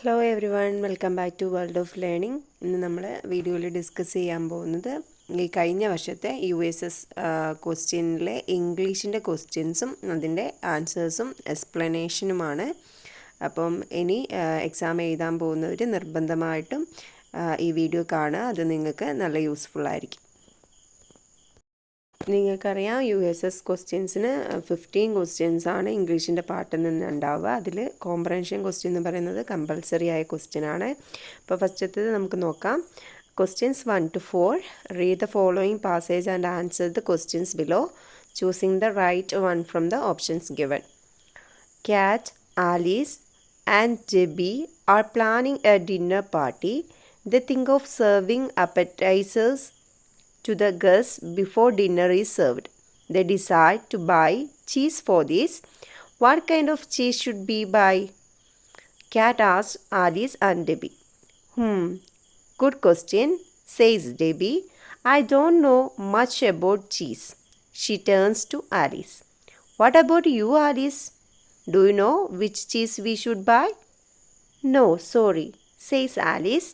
Hello everyone, welcome back to world of learning. ഇന്ന് നമ്മൾ വീഡിയോയിൽ ഡിസ്കസ് ചെയ്യാൻ പോകുന്നത് ഈ കഴിഞ്ഞ വർഷത്തെ USS ക്വസ്റ്റ്യനിലെ ഇംഗ്ലീഷിൻ്റെ ക്വസ്റ്റ്യൻസും അതിൻ്റെ ആൻസേഴ്സും എക്സ്പ്ലനേഷനുമാണ്. അപ്പം ഇനി എക്സാം എഴുതാൻ പോകുന്നവർ നിർബന്ധമായിട്ടും ഈ വീഡിയോ കാണുക. അത് നിങ്ങൾക്ക് നല്ല യൂസ്ഫുൾ ആയിരിക്കും. നിങ്ങൾക്കറിയാം USS ക്വസ്റ്റ്യൻസിന് 15 ക്വസ്റ്റ്യൻസ് ആണ് ഇംഗ്ലീഷിൻ്റെ പാർട്ടിൽ നിന്ന് ഉണ്ടാവുക. അതിൽ കോംപ്രഹെൻഷൻ ക്വസ്റ്റ്യൻ എന്ന് പറയുന്നത് കമ്പൽസറി ആയ ക്വസ്റ്റ്യൻ ആണ്. അപ്പോൾ ഫസ്റ്റത്തേത് നമുക്ക് നോക്കാം. Questions 1 to 4. Read the following passage and answer the questions below, choosing the right one from the options given. Cat, Alice and Debbie are planning a dinner party. They think of serving appetizers to the guests before dinner is served. They decide to buy cheese for this. What kind of cheese should we buy? Cat asked Alice and Debbie. Good question, says Debbie. I don't know much about cheese. She turns to Alice. What about you, Alice? Do you know which cheese we should buy? No, sorry, says Alice.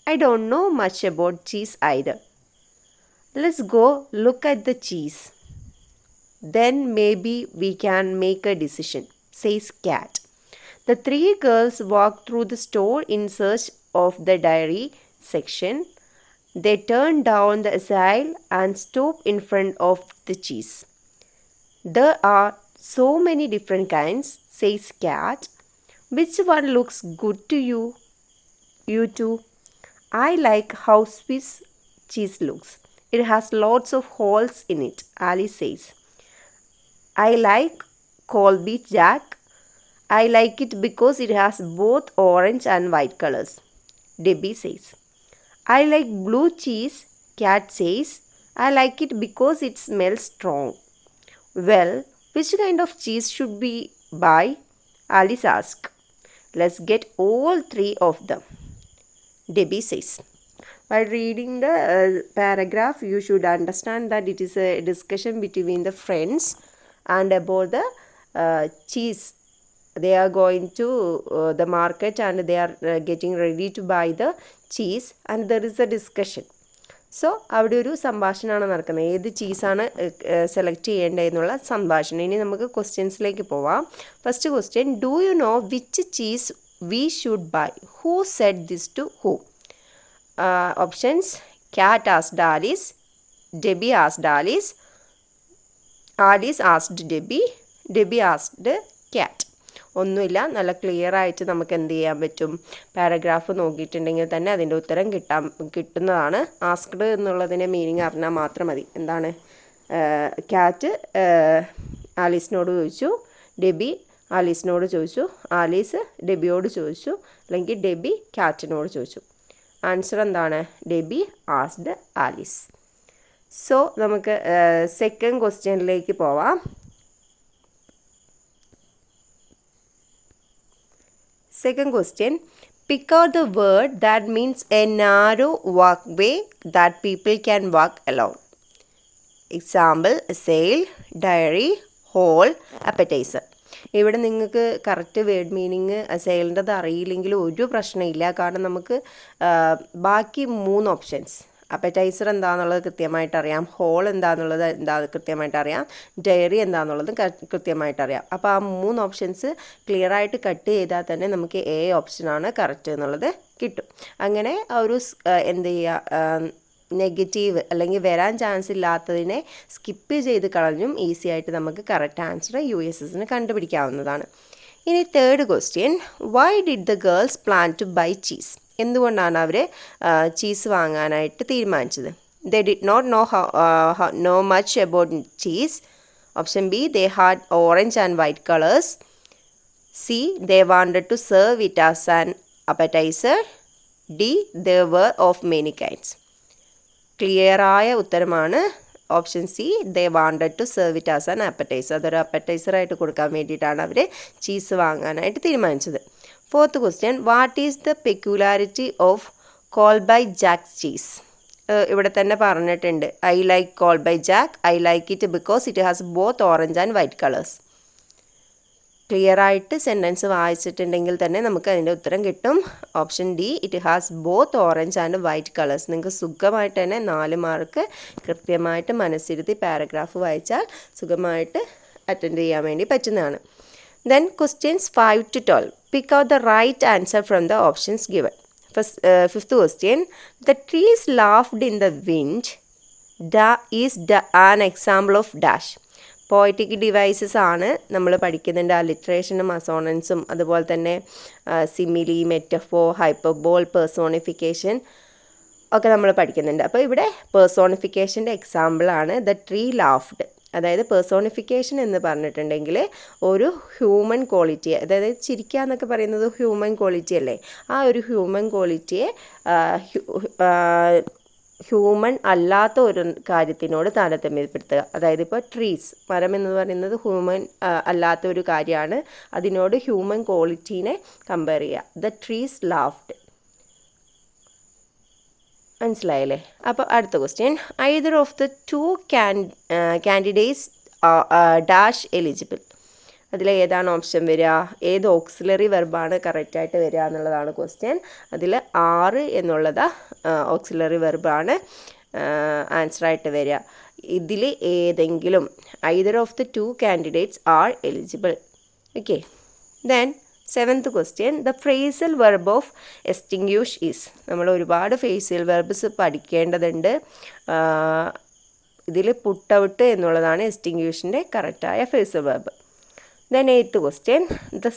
I don't know much about cheese either. Let's go look at the cheese. Then maybe we can make a decision, says Cat. The three girls walk through the store in search of the dairy section. They turn down the aisle and stop in front of the cheese. There are so many different kinds, says Cat. Which one looks good to you? You two? I like how Swiss cheese looks. It has lots of holes in it, Alice says. I like Colby Jack. I like it because it has both orange and white colors, Debbie says. I like blue cheese, Cat says. I like it because it smells strong. Well, which kind of cheese should we buy? Alice asked. Let's get all three of them, Debbie says. While reading the paragraph, you should understand that it is a discussion between the friends and about the cheese. They are going to the market and they are getting ready to buy the cheese and there is a discussion. So അവിടെ ഒരു സംഭാഷണമാണ് നടക്കുന്നത്. ഏത് ചീസാണ് select ചെയ്യേണ്ടതെന്നുള്ള സംഭാഷണം. ഇനി നമുക്ക് ക്വസ്റ്റ്യൻസിലേക്ക് പോവാം. First question, do you know which cheese we should buy? Who said this to who? Options: Cat asked Alice, Debbie asked Alice, Alice asked Debbie, Debbie asked Cat. ഒന്നുമില്ല, നല്ല ക്ലിയർ ആയിട്ട് നമുക്ക് എന്ത് ചെയ്യാൻ പറ്റും? പാരഗ്രാഫ് നോക്കിയിട്ടുണ്ടെങ്കിൽ തന്നെ അതിൻ്റെ ഉത്തരം കിട്ടുന്നതാണ്. ആസ്ക്ഡ് എന്നുള്ളതിൻ്റെ മീനിങ് അറിഞ്ഞാൽ മാത്രം മതി. എന്താണ്? ക്യാറ്റ് ആലീസിനോട് ചോദിച്ചു, ഡെബി ആലീസിനോട് ചോദിച്ചു, ആലീസ് ഡെബിയോട് ചോദിച്ചു, അല്ലെങ്കിൽ ഡെബി ക്യാറ്റിനോട് ചോദിച്ചു. ആൻസർ എന്താണ്? Debbie asked Alice. സോ നമുക്ക് സെക്കൻഡ് ക്വസ്റ്റ്യനിലേക്ക് പോവാം. Second question, pick out the word that means a narrow walkway that people can walk along. Example: sale, dairy, hole, appetizer. ഇവിടെ നിങ്ങൾക്ക് കറക്റ്റ് വേർഡ് മീനിങ് സെയിലിൻ്റെത് അറിയില്ലെങ്കിൽ ഒരു പ്രശ്നമില്ല. കാരണം നമുക്ക് ബാക്കി 3 ഓപ്ഷൻസ്, അപ്പറ്റൈസർ എന്താണെന്നുള്ളത് കൃത്യമായിട്ട് അറിയാം, ഹോൾ എന്താണെന്നുള്ളത് കൃത്യമായിട്ട് അറിയാം, ഡയറി എന്താണെന്നുള്ളത് കൃത്യമായിട്ട് അറിയാം. അപ്പോൾ ആ 3 ഓപ്ഷൻസ് ക്ലിയർ ആയിട്ട് കട്ട് ചെയ്താൽ തന്നെ നമുക്ക് എ ഓപ്ഷനാണ് കറക്റ്റ് എന്നുള്ളത് കിട്ടും. അങ്ങനെ ഒരു എന്ത് ചെയ്യുക, നെഗറ്റീവ് അല്ലെങ്കിൽ വരാൻ ചാൻസ് ഇല്ലാത്തതിനെ സ്കിപ്പ് ചെയ്ത് കളഞ്ഞും ഈസി ആയിട്ട് നമുക്ക് കറക്റ്റ് ആൻസർ USSന് കണ്ടുപിടിക്കാവുന്നതാണ്. ഇനി third question, why did the girls plan to buy cheese? എന്തുകൊണ്ടാണ് അവർ ചീസ് വാങ്ങാനായിട്ട് തീരുമാനിച്ചത്? They did not know much about cheese. Option B, they had orange and white colours. C, they wanted to serve it as an appetiser. D, they were of many kinds. ക്ലിയറായ ഉത്തരമാണ് option C, they wanted to serve it as an appetiser. അതൊരു അപ്പറ്റൈസറായിട്ട് കൊടുക്കാൻ വേണ്ടിയിട്ടാണ് അവർ cheese വാങ്ങാനായിട്ട് തീരുമാനിച്ചത്. Fourth question, what is the peculiarity of Colby Jack cheese? ഇവിടെ തന്നെ പറഞ്ഞിട്ടുണ്ട്, I like Colby Jack. I like it because it has both orange and white colours. Clear ആയിട്ട് സെൻറ്റൻസ് വായിച്ചിട്ടുണ്ടെങ്കിൽ തന്നെ നമുക്ക് അതിൻ്റെ ഉത്തരം കിട്ടും. Option D, it has both orange and white colours. നിങ്ങൾക്ക് സുഖമായിട്ട് തന്നെ 4 മാർക്ക് കൃത്യമായിട്ട് മനസ്സിരുത്തി പാരഗ്രാഫ് വായിച്ചാൽ സുഖമായിട്ട് അറ്റൻഡ് ചെയ്യാൻ വേണ്ടി പറ്റുന്നതാണ്. Then questions 5 to 12. Pick out the right answer from the options given. Fifth question. The trees laughed in the wind. Is an example of dash. Poetic devices ആണ് നമ്മൾ പഠിക്കുന്നുണ്ട്. അലിട്രേഷനും അസോണൻസും അതുപോലെ തന്നെ സിമിലി, മെറ്റഫോർ, ഹൈപ്പർബോൾ, പേഴ്സോണിഫിക്കേഷൻ ഒക്കെ നമ്മൾ പഠിക്കുന്നുണ്ട്. അപ്പോൾ ഇവിടെ പേഴ്സോണിഫിക്കേഷൻ്റെ എക്സാമ്പിളാണ് ദ ട്രീ ലാഫ്ഡ്. അതായത് പേഴ്സോണിഫിക്കേഷൻ എന്ന് പറഞ്ഞിട്ടുണ്ടെങ്കിൽ ഒരു ഹ്യൂമൻ ക്വാളിറ്റി, അതായത് ചിരിക്കുക എന്നൊക്കെ പറയുന്നത് ഹ്യൂമൻ ക്വാളിറ്റി അല്ലേ, ആ ഒരു ഹ്യൂമൻ ക്വാളിറ്റിയെ ഹ്യൂമൻ അല്ലാത്ത ഒരു കാര്യത്തിനോട് താരതമ്യപ്പെടുത്തുക. അതായത് ഇപ്പോൾ ട്രീസ്, മരം എന്ന് പറയുന്നത് ഹ്യൂമൻ അല്ലാത്ത ഒരു കാര്യമാണ്, അതിനോട് ഹ്യൂമൻ ക്വാളിറ്റീനെ കമ്പയർ ചെയ്യുക. The trees laughed. മനസ്സിലായല്ലേ? അപ്പോൾ അടുത്ത question. Either of the 2 candidates dash eligible. അതിൽ ഏതാണ് ഓപ്ഷൻ വരിക? ഏത് ഓക്സിലറി വെർബാണ് കറക്റ്റായിട്ട് വരിക എന്നുള്ളതാണ് ക്വസ്റ്റ്യൻ. അതിൽ 6 എന്നുള്ളത് ഓക്സിലറി വെർബാണ് ആൻസറായിട്ട് വരിക. ഇതിൽ ഏതെങ്കിലും either of the 2 candidates are eligible. Okay. Then 7th question. The phrasal verb of extinguish is. നമ്മൾ ഒരുപാട് phrasal verbs പഠിക്കേണ്ടതുണ്ട്. ഇതിൽ പുട്ട് ഔട്ട് എന്നുള്ളതാണ് എക്സ്റ്റിങ്ക്യൂഷിൻ്റെ കറക്റ്റായ phrasal verb. Then 8th question. The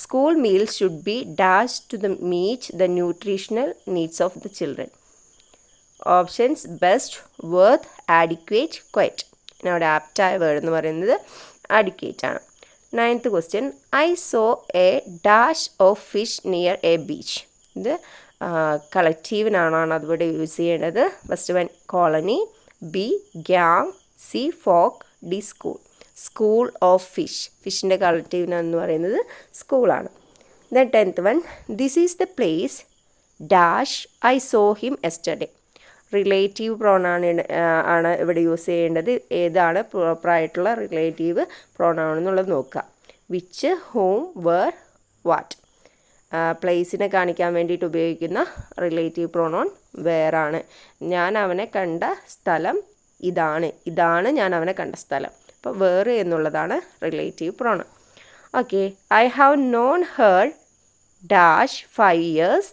school meals should be dashed to meet the nutritional needs of the children. Options best, worth, adequate, quite. ഇവിടെ ആപ്റ്റായ word എന്ന് പറയുന്നത് adequate ആണ്. 9th question. I saw a dash of fish near a beach. ഇത് കളക്റ്റീവിനാണ് അതുപോലെ use ചെയ്യേണ്ടത്. First one colony, B gang, C folk, D school. School of fish, ഫിഷിൻ്റെ കളക്റ്റീവിനെന്ന് പറയുന്നത് സ്കൂളാണ്. Then 10th one. This is the place dash I saw him yesterday. Relative pronoun ആണ് ഇവിടെ use ചെയ്യേണ്ടത്. ഏതാണ് പ്രോപ്പറായിട്ടുള്ള റിലേറ്റീവ് പ്രോണൗൺ എന്നുള്ളത് നോക്കുക. Which, whom, where, what. പ്ലേസിനെ കാണിക്കാൻ വേണ്ടിയിട്ട് ഉപയോഗിക്കുന്ന റിലേറ്റീവ് പ്രോണൗൺ വേറാണ്. ഞാൻ അവനെ കണ്ട സ്ഥലം ഇതാണ് ഞാൻ അവനെ കണ്ട സ്ഥലം. അപ്പോൾ വേറെ എന്നുള്ളതാണ് relative pronoun. Okay. I have known her dash 5 years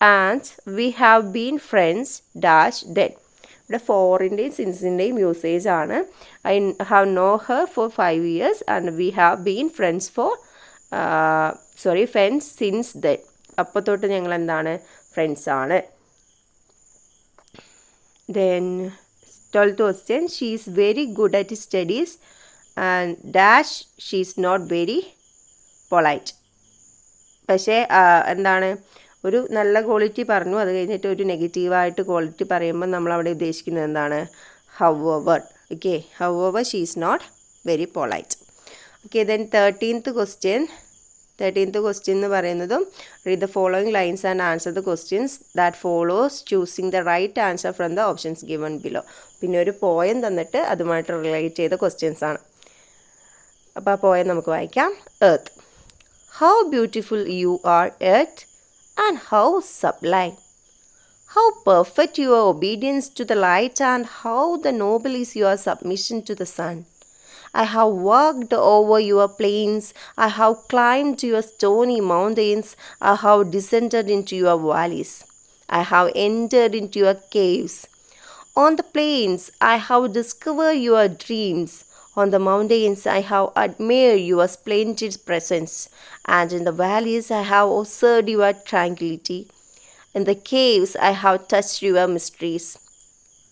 and we have been friends dash then. ഇവിടെ ഫോറിൻ്റെയും സിൻസിൻ്റെയും യൂസേജ് ആണ്. I have know her for 5 years and we have been friends friends since then. അപ്പോൾ തൊട്ട് ഞങ്ങൾ എന്താണ്? Friends ആണ്. Then 12th question. She is very good at studies and dash she is not very polite. പക്ഷേ എന്താണ്, ഒരു നല്ല quality പറഞ്ഞു, അത് കഴിഞ്ഞിട്ട് ഒരു നെഗറ്റീവായിട്ട് ക്വാളിറ്റി പറയുമ്പോൾ നമ്മളവിടെ ഉദ്ദേശിക്കുന്നത് എന്താണ്? However. Okay. However she is not very polite. Okay. Then 13th question. 13th question എന്ന് പറയുന്നതും read the following lines and answer the questions that follows choosing the right answer from the options given below. പിന്നെ ഒരു poem തന്നിട്ട് അതുമായിട്ട് relate ചെയ്ത questions ആണ്. അപ്പോൾ ആ പോയം നമുക്ക് വായിക്കാം. Earth. How beautiful you are earth and how sublime. How perfect your obedience to the light and how the noble is your submission to the sun. I have walked over your plains, I have climbed your stony mountains, I have descended into your valleys, I have entered into your caves. On the plains I have discovered your dreams, on the mountains I have admired your splendid presence, and in the valleys I have observed your tranquility. In the caves I have touched your mysteries.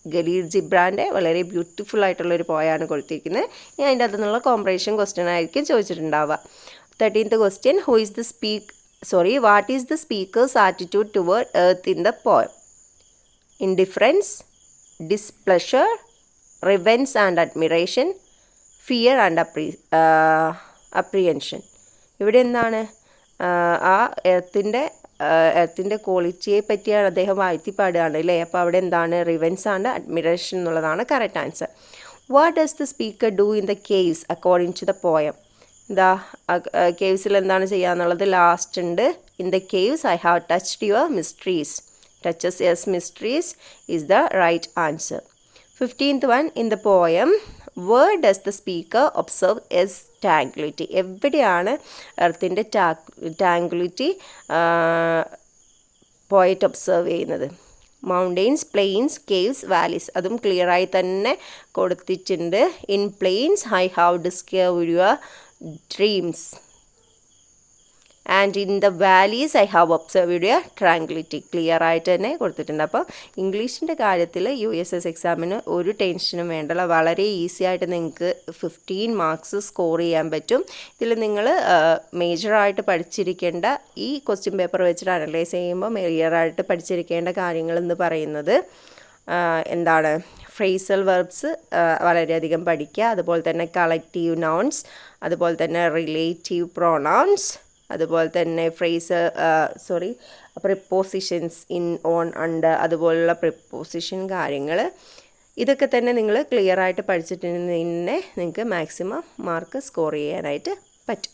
Khalil ജിബ്രാൻ്റെ വളരെ beautiful ആയിട്ടുള്ളൊരു പോയാണ് കൊടുത്തിരിക്കുന്നത്. ഇനി അതിൻ്റെ അകത്തു നിന്നുള്ള comprehension question ആയിരിക്കും ചോദിച്ചിട്ടുണ്ടാവുക. 13th question. What is the speaker's attitude toward earth in the poem? Indifference, displeasure, revenge and admiration, fear and apprehension. ഇവിടെ എന്താണ്? ആ എർത്തിൻ്റെ ക്വാളിറ്റിയെ പറ്റിയാണ് അദ്ദേഹം വാഴ്ത്തിപ്പാടുകയാണ് അല്ലേ. അപ്പോൾ അവിടെ എന്താണ്? റിവെൻസ് ആൻഡ് അഡ്മിറേഷൻ എന്നുള്ളതാണ് correct answer. What does the speaker do in the caves according to the poem? എന്താ കേവ്സിൽ എന്താണ് ചെയ്യാന്നുള്ളത് ലാസ്റ്റ് ഉണ്ട്. In the caves I have touched your mysteries. Touches yes mysteries is the right answer. 15th one, in the poem where does the speaker observe Earth's tranquility? എവിടെയാണ് എർത്തിൻ്റെ tranquillity poet observe ചെയ്യുന്നത്? Mountains, plains, caves, valleys. അതും ക്ലിയറായി തന്നെ കൊടുത്തിട്ടുണ്ട്. In plains I have discovered your dreams and in the valleys I have observed your tranquillity. Clear ആയിട്ട് തന്നെ കൊടുത്തിട്ടുണ്ട്. അപ്പോൾ ഇംഗ്ലീഷിൻ്റെ കാര്യത്തിൽ USS എക്സാമിന് ഒരു ടെൻഷനും വേണ്ടല്ലോ, വളരെ ഈസി ആയിട്ട് നിങ്ങൾക്ക് 15 മാർക്സ് സ്കോർ ചെയ്യാൻ പറ്റും. ഇതിൽ നിങ്ങൾ മേജറായിട്ട് പഠിച്ചിരിക്കേണ്ട ഈ ക്വസ്റ്റ്യൻ പേപ്പർ വെച്ചിട്ട് അനലൈസ് ചെയ്യുമ്പോൾ മേജറായിട്ട് പഠിച്ചിരിക്കേണ്ട കാര്യങ്ങളെന്ന് പറയുന്നത് എന്താണ്? ഫ്രേസൽ വെർബ്സ് വളരെയധികം പഠിക്കുക, അതുപോലെ തന്നെ കളക്റ്റീവ് നൗൺസ്, അതുപോലെ തന്നെ റിലേറ്റീവ് പ്രൊനൗൺസ്, അതുപോലെ തന്നെ പ്രിപ്പോസിഷൻസ് ഇൻ, ഓൺ, അണ്ടർ, അതുപോലുള്ള പ്രിപ്പോസിഷൻ കാര്യങ്ങൾ. ഇതൊക്കെ തന്നെ നിങ്ങൾ ക്ലിയർ ആയിട്ട് പഠിച്ചിട്ടുണ്ടെങ്കിൽ നിങ്ങൾക്ക് മാക്സിമം മാർക്ക് സ്കോർ ചെയ്യാനായിട്ട് പറ്റും.